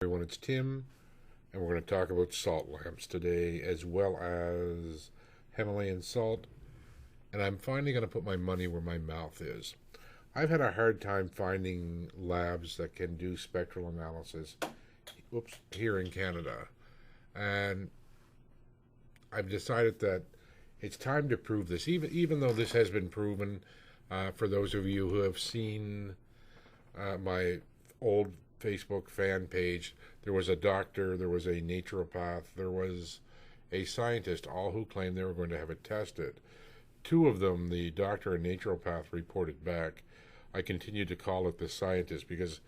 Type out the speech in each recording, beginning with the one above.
Everyone, it's Tim, and we're going to talk about salt lamps today as well as Himalayan salt. And I'm finally going to put my money where my mouth is. I've had a hard time finding labs that can do spectral analysis here in Canada. And I've decided that it's time to prove this, even though this has been proven. For those of you who have seen my old Facebook fan page, there was a doctor, there was a naturopath, there was a scientist, all who claimed they were going to have it tested. Two of them, the doctor and naturopath, reported back. I continued to call it the scientist because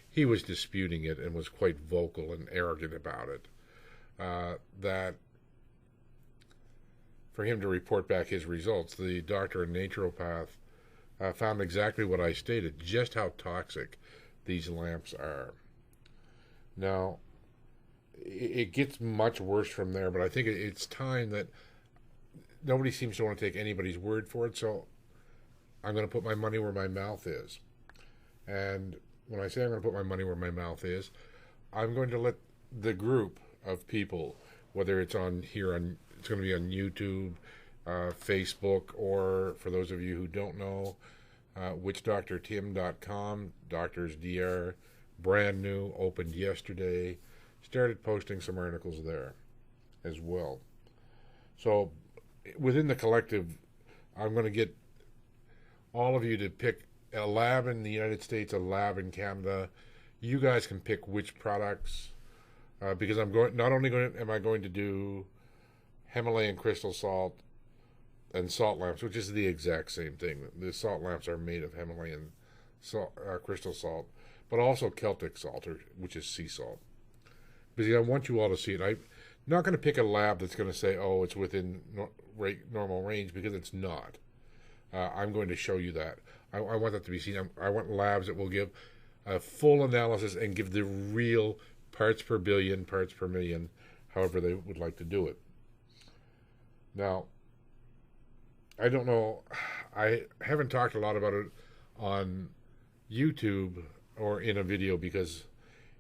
he was disputing it and was quite vocal and arrogant about it. That for him to report back his results, the doctor and naturopath found exactly what I stated, just how toxic these lamps are. Now, it gets much worse from there, but I think it's time that nobody seems to want to take anybody's word for it, so I'm going to put my money where my mouth is. And when I say I'm going to put my money where my mouth is, I'm going to let the group of people, whether it's it's going to be on YouTube, Facebook, or for those of you who don't know, witchdoctortim.com, Doctors DR, brand new, opened yesterday, started posting some articles there as well. So within the collective, I'm going to get all of you to pick a lab in the United States, a lab in Canada. You guys can pick which products, because am I going to do Himalayan crystal salt and salt lamps, which is the exact same thing. The salt lamps are made of Himalayan salt, crystal salt, but also Celtic salt, which is sea salt. Because I want you all to see it. I'm not going to pick a lab that's going to say, oh, it's within normal range, because it's not. I'm going to show you that. I want that to be seen. I want labs that will give a full analysis and give the real parts per billion, parts per million, however they would like to do it. Now, I don't know, I haven't talked a lot about it on YouTube or in a video because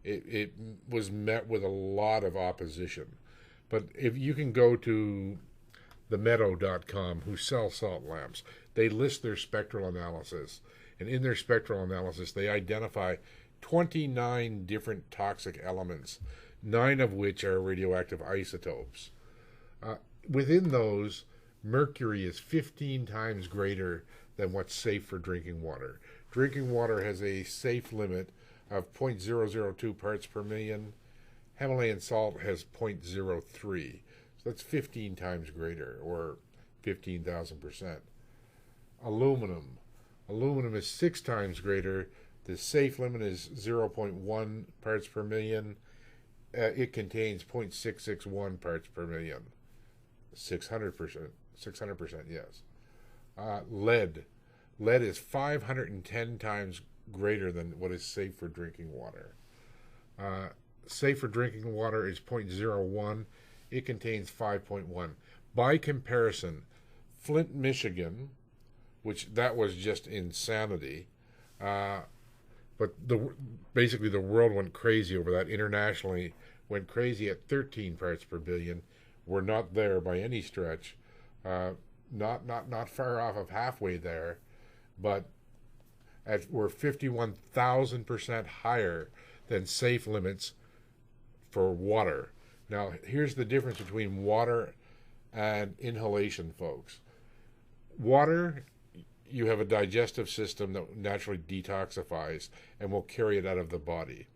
it was met with a lot of opposition. But if you can go to themeadow.com, who sell salt lamps, they list their spectral analysis. And in their spectral analysis, they identify 29 different toxic elements, 9 of which are radioactive isotopes. Within those, mercury is 15 times greater than what's safe for drinking water. Drinking water has a safe limit of 0.002 parts per million. Himalayan salt has 0.03. So that's 15 times greater, or 15,000%. Aluminum. Aluminum is 6 times greater. The safe limit is 0.1 parts per million. It contains 0.661 parts per million. 600%, yes. Lead is 510 times greater than what is safe for drinking water. Safe for drinking water is 0.01. It contains 5.1. By comparison, Flint, Michigan, which that was just insanity, but basically the world went crazy over that. Internationally, went crazy at 13 parts per billion. We're not there by any stretch, not far off of halfway there, but we're 51,000% higher than safe limits for water. Now, here's the difference between water and inhalation, folks. Water, you have a digestive system that naturally detoxifies and will carry it out of the body.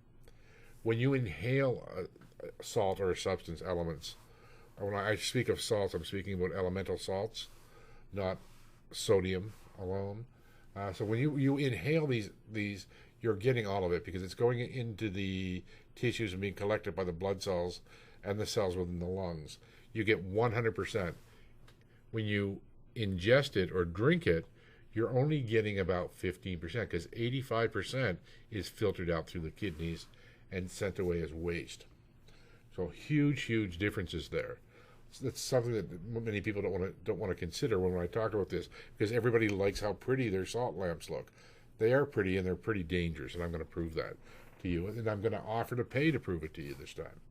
When you inhale salt or substance elements, when I speak of salts, I'm speaking about elemental salts, not sodium alone. So when you inhale these, you're getting all of it because it's going into the tissues and being collected by the blood cells and the cells within the lungs. You get 100%. When you ingest it or drink it, you're only getting about 15% because 85% is filtered out through the kidneys and sent away as waste. So huge differences there. That's something that many people don't want to consider when I talk about this, because everybody likes how pretty their salt lamps look. They are pretty and they're pretty dangerous, and I'm going to prove that. to you, and I'm going to offer to pay to prove it to you this time.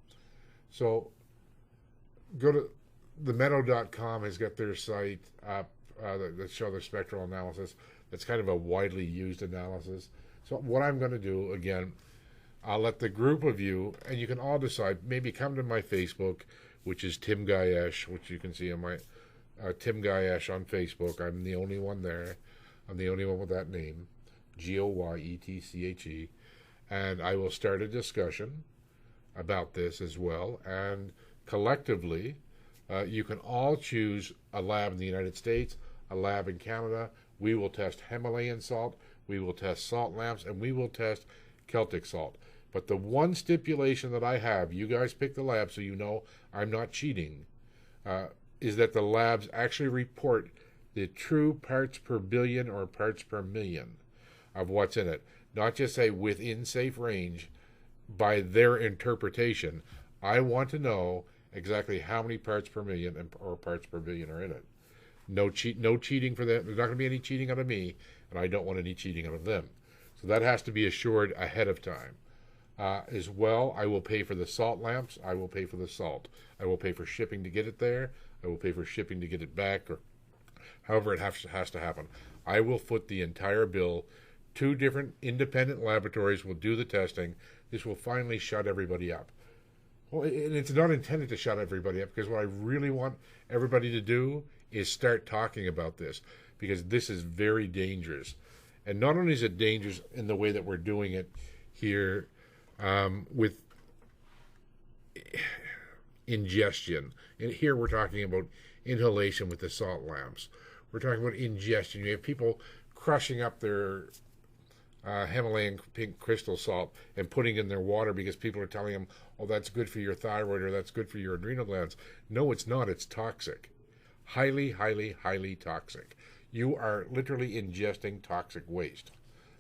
So go to themeadow.com has got their site up that show the spectral analysis. That's kind of a widely used analysis. So what I'm going to do, again, I'll let the group of you, and you can all decide, maybe come to my Facebook, which is Tim Gayesh, which you can see on my Tim Gayesh on Facebook. I'm the only one there. I'm the only one with that name, Goyetche. And I will start a discussion about this as well. And collectively, you can all choose a lab in the United States, a lab in Canada. We will test Himalayan salt, we will test salt lamps, and we will test Celtic salt. But the one stipulation that I have, you guys pick the lab so you know I'm not cheating, is that the labs actually report the true parts per billion or parts per million of what's in it. Not just say within safe range by their interpretation. I want to know exactly how many parts per million or parts per billion are in it. No cheating for them. There's not going to be any cheating out of me, and I don't want any cheating out of them. So that has to be assured ahead of time. As well, I will pay for the salt lamps. I will pay for the salt. I will pay for shipping to get it there. I will pay for shipping to get it back, or however it has to happen. I will foot the entire bill. 2 different independent laboratories will do the testing. This will finally shut everybody up. Well, and it's not intended to shut everybody up, because what I really want everybody to do is start talking about this, because this is very dangerous. And not only is it dangerous in the way that we're doing it here with ingestion. And here we're talking about inhalation with the salt lamps. We're talking about ingestion. You have people crushing up their Himalayan pink crystal salt and putting in their water because people are telling them, oh, that's good for your thyroid or that's good for your adrenal glands. No, it's not. It's toxic. Highly, highly, highly toxic. You are literally ingesting toxic waste.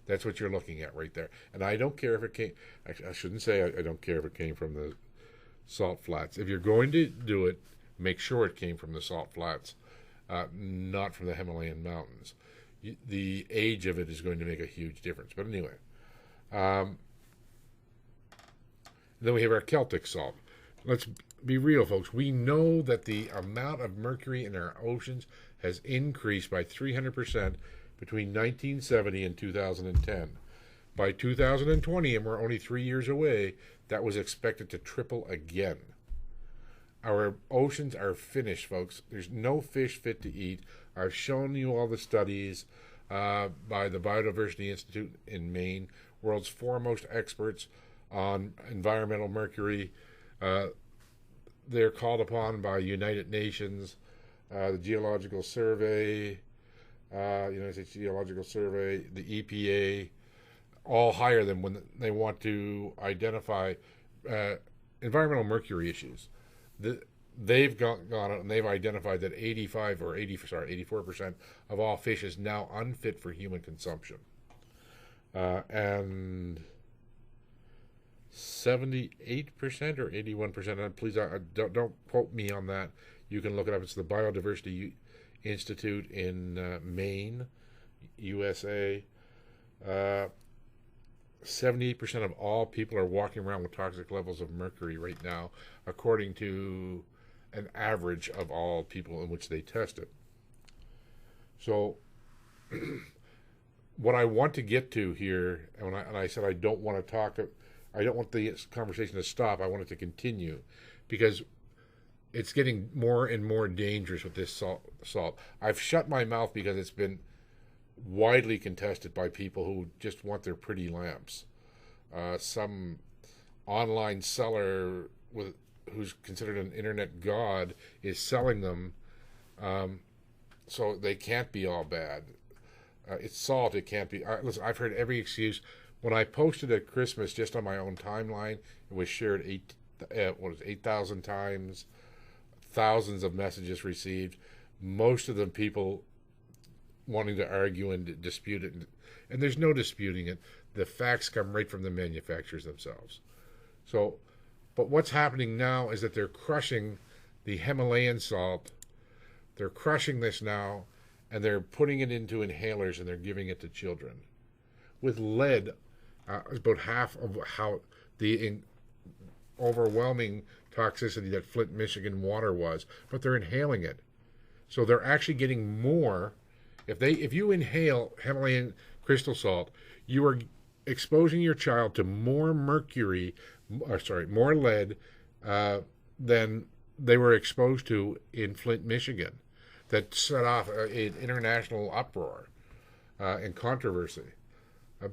That's what you're looking at right there. And I don't care if it came, I shouldn't say I don't care if it came from the salt flats. If you're going to do it, make sure it came from the salt flats, not from the Himalayan mountains. The age of it is going to make a huge difference. But anyway, then we have our Celtic salt. Let's be real, folks. We know that the amount of mercury in our oceans has increased by 300% between 1970 and 2010. By 2020, and we're only 3 years away, that was expected to triple again. Our oceans are finished, folks. There's no fish fit to eat. I've shown you all the studies by the Biodiversity Institute in Maine, world's foremost experts on environmental mercury. They're called upon by United Nations, the Geological Survey, United States Geological Survey, the EPA, all hire them when they want to identify environmental mercury issues. They've gone out and they've identified that 84% of all fish is now unfit for human consumption. And 78% or 81%, and please don't quote me on that. You can look it up. It's the Biodiversity Institute in Maine, USA. 78% of all people are walking around with toxic levels of mercury right now, according to an average of all people in which they tested. So what I want to get to here, and I said I don't want to talk, I don't want the conversation to stop, I want it to continue, because it's getting more and more dangerous with this salt. I've shut my mouth because it's been widely contested by people who just want their pretty lamps. Some online seller who's considered an internet god is selling them, so they can't be all bad. It's salt, it can't be. Listen, I've heard every excuse. When I posted at Christmas just on my own timeline, it was shared 8,000 times, thousands of messages received, most of them people wanting to argue and dispute it, and there's no disputing it. The facts come right from the manufacturers themselves. So, but what's happening now is that they're crushing the Himalayan salt. They're crushing this now, and they're putting it into inhalers, and they're giving it to children with lead It's about half of how the overwhelming toxicity that Flint, Michigan water was, but they're inhaling it. So they're actually getting more. If you inhale Himalayan crystal salt, you are exposing your child to more mercury, more lead than they were exposed to in Flint, Michigan. That set off an international uproar and controversy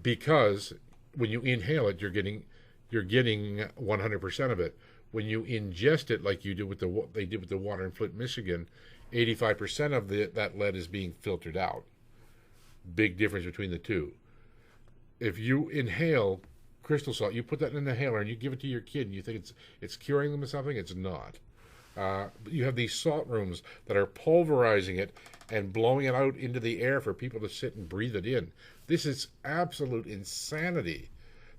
because when you inhale it, you're getting 100% of it. When you ingest it, like you do with they did with the water in Flint, Michigan, 85% of that lead is being filtered out. Big difference between the two. If you inhale crystal salt, you put that in an inhaler and you give it to your kid, and you think it's curing them of something. It's not. You have these salt rooms that are pulverizing it and blowing it out into the air for people to sit and breathe it in. This is absolute insanity.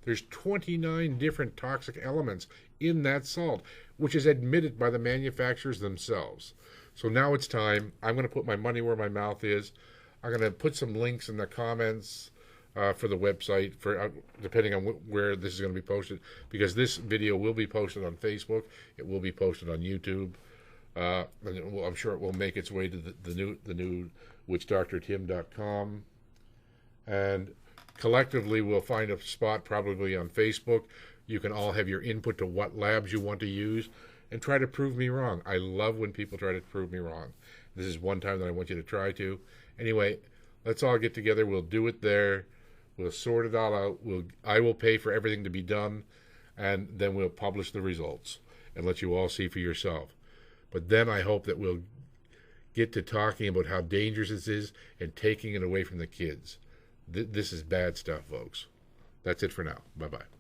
There's 29 different toxic elements in that salt, which is admitted by the manufacturers themselves. So now it's time. I'm going to put my money where my mouth is. I'm going to put some links in the comments for the website, depending on where this is going to be posted, because this video will be posted on Facebook. It will be posted on YouTube. And I'm sure it will make its way to the new witchdoctortim.com. And collectively, we'll find a spot probably on Facebook. You can all have your input to what labs you want to use and try to prove me wrong. I love when people try to prove me wrong. This is one time that I want you to try to. Anyway, let's all get together. We'll do it there. We'll sort it all out. I will pay for everything to be done, and then we'll publish the results and let you all see for yourself. But then I hope that we'll get to talking about how dangerous this is and taking it away from the kids. This is bad stuff, folks. That's it for now. Bye-bye.